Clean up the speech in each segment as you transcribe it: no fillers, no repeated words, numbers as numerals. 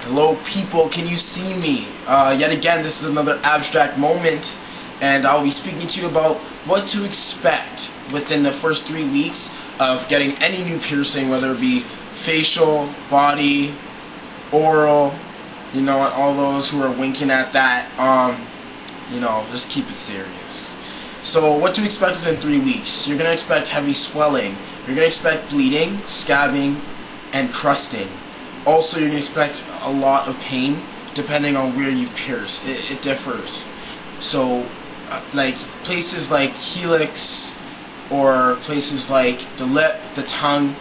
Hello people, can you see me? Yet again, this is another abstract moment, and I'll be speaking to you about what to expect within the first 3 weeks of getting any new piercing, whether it be facial, body, oral, you know, all those who are winking at that, you know, just keep it serious. So what to expect within 3 weeks? You're going to expect heavy swelling, you're going to expect bleeding, scabbing, and crusting. Also, you're going to expect a lot of pain depending on where you've pierced. It differs. So, like places like helix or places like the lip, the tongue,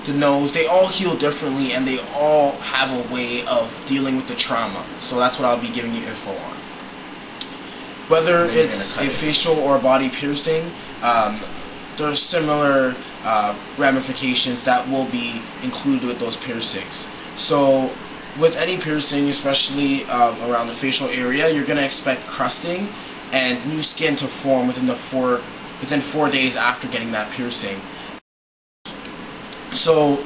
the nose, they all heal differently and they all have a way of dealing with the trauma. So that's what I'll be giving you info on. Whether it's a facial or a body piercing, there's similar ramifications that will be included with those piercings. So with any piercing, especially around the facial area, you're going to expect crusting and new skin to form within 4 days after getting that piercing. So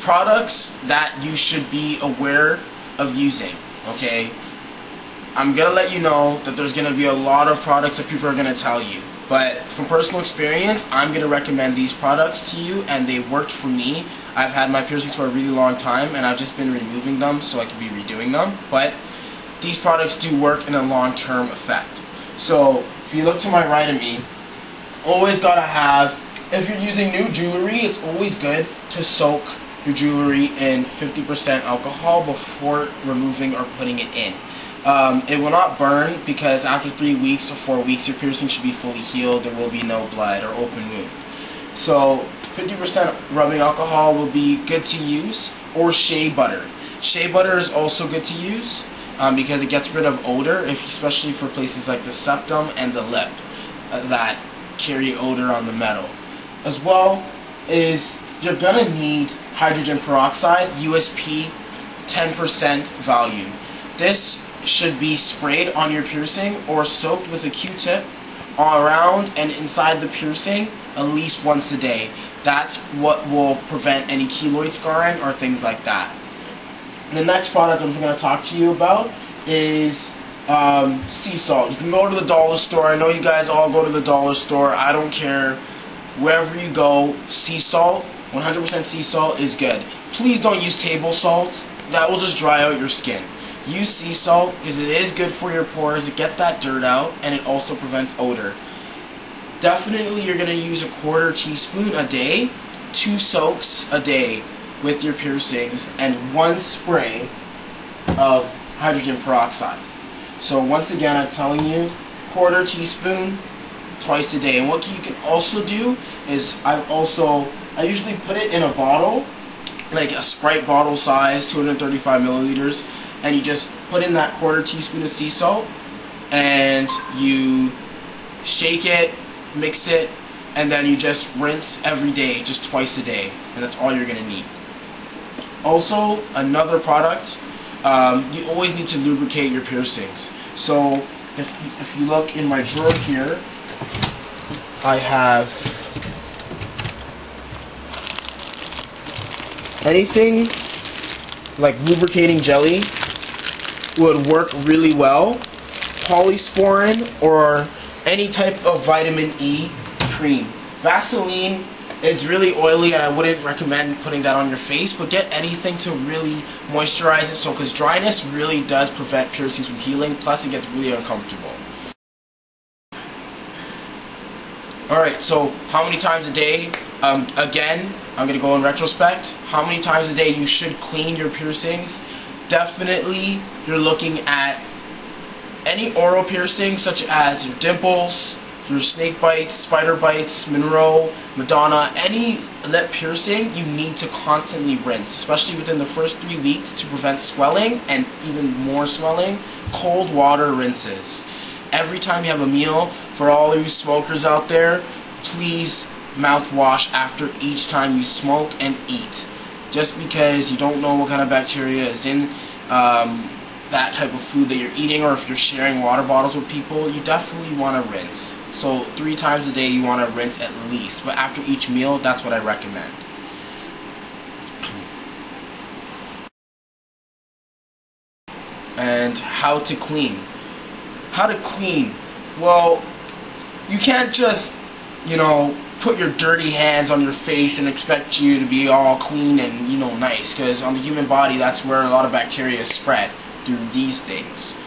products that you should be aware of using, okay? I'm going to let you know that there's going to be a lot of products that people are going to tell you. But from personal experience, I'm going to recommend these products to you, and they worked for me. I've had my piercings for a really long time, and I've just been removing them so I can be redoing them. But these products do work in a long-term effect. So if you look to my right of me, always got to have, if you're using new jewelry, it's always good to soak your jewelry in 50% alcohol before removing or putting it in. It will not burn because after 3 weeks or 4 weeks your piercing should be fully healed. There will be no blood or open wound. So 50% rubbing alcohol will be good to use, or shea butter. Shea butter is also good to use because it gets rid of odor, especially for places like the septum and the lip that carry odor on the metal. As well is you're going to need hydrogen peroxide, USP 10% volume. This should be sprayed on your piercing or soaked with a Q-tip around and inside the piercing at least once a day. That's what will prevent any keloid scarring or things like that. The next product I'm going to talk to you about is sea salt. You can go to the dollar store. I know you guys all go to the dollar store. I don't care. Wherever you go, sea salt, 100% sea salt is good. Please don't use table salt. That will just dry out your skin. Use sea salt because it is good for your pores, it gets that dirt out, and it also prevents odor. Definitely you're going to use a 1/4 teaspoon a day, 2 soaks a day with your piercings, and 1 spray of hydrogen peroxide. So once again, I'm telling you, 1/4 teaspoon twice a day. And what you can also do is I usually put it in a bottle, like a Sprite bottle size, 235 milliliters. And you just put in that 1/4 teaspoon of sea salt, and you shake it, mix it, and then you just rinse every day, just twice a day, and that's all you're going to need. Also, another product, you always need to lubricate your piercings. So if you look in my drawer here, I have anything like lubricating jelly would work really well. Polysporin or any type of vitamin E cream. Vaseline, it's really oily and I wouldn't recommend putting that on your face, but get anything to really moisturize it, because dryness really does prevent piercings from healing, plus it gets really uncomfortable. Alright, so how many times a day? Again, I'm going to go in retrospect. How many times a day you should clean your piercings? Definitely, you're looking at any oral piercings such as your dimples, your snake bites, spider bites, Monroe, Madonna, any lip piercing, you need to constantly rinse, especially within the first 3 weeks to prevent swelling and even more swelling. Cold water rinses. Every time you have a meal, for all you smokers out there, please mouthwash after each time you smoke and eat. Just because you don't know what kind of bacteria is in that type of food that you're eating, or if you're sharing water bottles with people, you definitely want to rinse. So 3 times a day you want to rinse at least, but after each meal, that's what I recommend. And how to clean. How to clean. Well, you can't just, you know, put your dirty hands on your face and expect you to be all clean and, you know, nice. Because on the human body, that's where a lot of bacteria is spread through these things.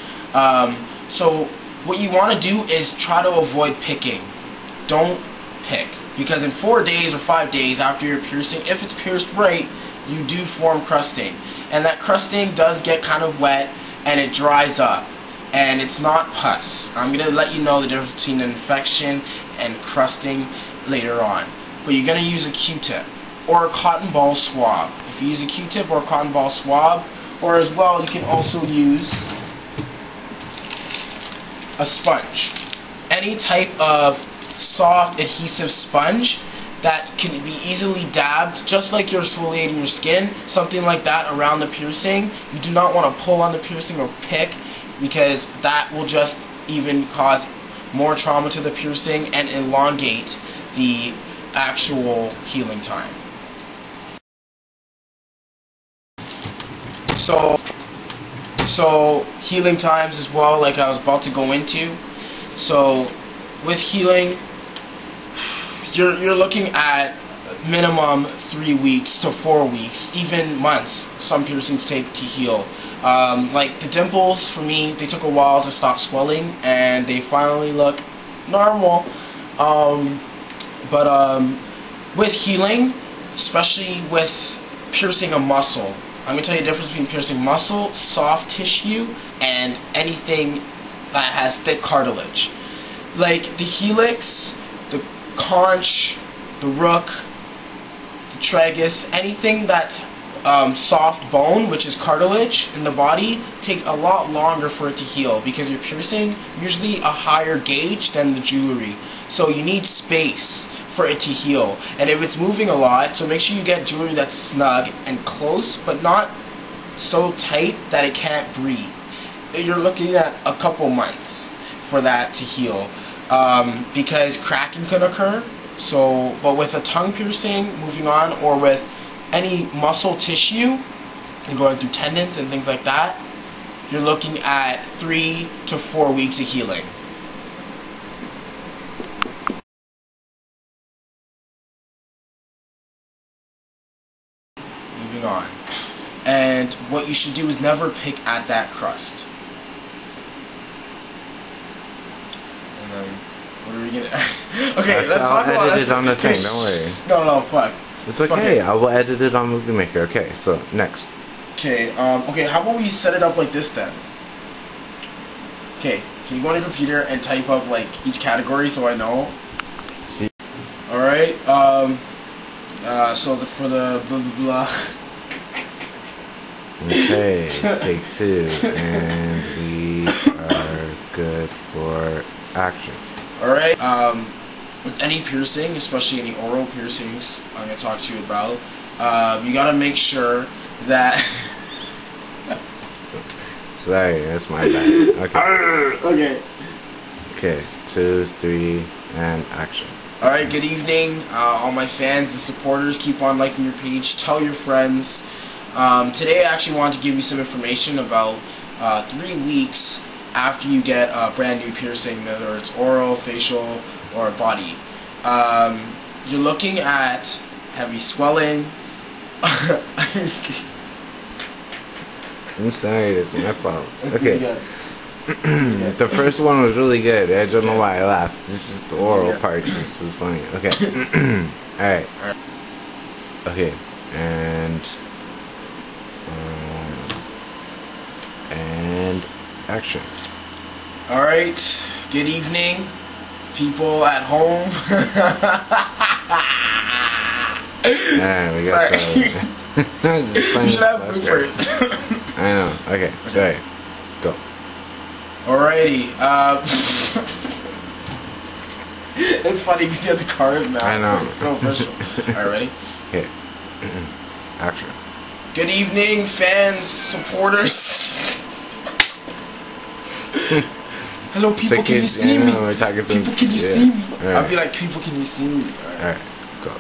So what you want to do is try to avoid picking. Don't pick. Because in 4 days or 5 days after your piercing, if it's pierced right, you do form crusting. And that crusting does get kind of wet and it dries up. And it's not pus. I'm going to let you know the difference between an infection and crusting later on. But you're going to use a Q-tip or a cotton ball swab. If you use a Q-tip or a cotton ball swab, or as well, you can also use a sponge. Any type of soft adhesive sponge that can be easily dabbed, just like you're exfoliating your skin, something like that around the piercing. You do not want to pull on the piercing or pick, because that will just even cause more trauma to the piercing and elongate the actual healing time. So healing times as well, like I was about to go into. So with healing, you're looking at minimum 3 weeks to 4 weeks, even months. Some piercings take to heal. Like the dimples, for me, they took a while to stop swelling, and they finally look normal. With healing, especially with piercing a muscle, I'm going to tell you the difference between piercing muscle, soft tissue, and anything that has thick cartilage. Like the helix, the conch, the rook, the tragus, anything that's soft bone, which is cartilage in the body, takes a lot longer for it to heal, because you're piercing usually a higher gauge than the jewelry. So you need space for it to heal. And if it's moving a lot, so make sure you get jewelry that's snug and close, but not so tight that it can't breathe. You're looking at a couple months for that to heal, because cracking can occur. So, but with a tongue piercing, moving on, or with any muscle tissue and going through tendons and things like that, you're looking at 3 to 4 weeks of healing. Moving on. And what you should do is never pick at that crust. And then, what are we gonna... Okay, let's talk about... I'll edit it on the thing, don't worry. No, fuck. It's okay, I will edit it on Movie Maker. Okay, so next. Okay, okay, how about we set it up like this then? Okay, can you go on your computer and type up like each category so I know? See. Alright, so for the blah blah blah. Okay, take 2, and we are good for action. Alright, with any piercing, especially any oral piercings I'm going to talk to you about, you got to make sure that... Sorry, that's my bad. Okay. Okay. Okay, 2, 3, and action. Alright, good evening, all my fans and supporters. Keep on liking your page, tell your friends. Today I actually wanted to give you some information about 3 weeks after you get a brand new piercing, whether it's oral, facial, or body. You're looking at heavy swelling. I'm sorry, it's my fault. Okay. The first one was really good. I don't know why I laughed. This is the oral part. This was funny. Okay. Alright. Okay. And action. Alright. Good evening, people at home. Alright, we got We should have bloopers. I know. Okay. Sorry. Go. Alrighty. It's funny because you have the cars now. I know. It's so official. Alright, ready? Okay. Action. Good evening, fans, supporters. Hello, people, can you see me? People, can you see me? I'll be like, people, can you see me? Alright, go.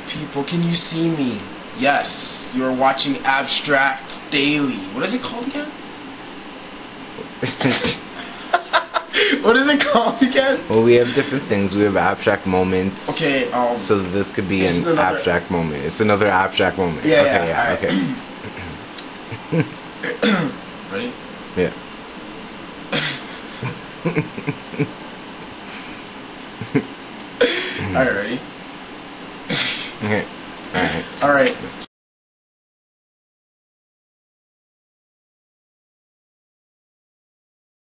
People, can you see me? Yes, you're watching Abstract Daily. What is it called again? What is it called again? Well, we have different things. We have abstract moments. Okay. So this could be an abstract moment. It's another abstract moment. Yeah. Okay. Yeah. Okay. Ready? Yeah. Alright, ready? Okay. Alright. Alright.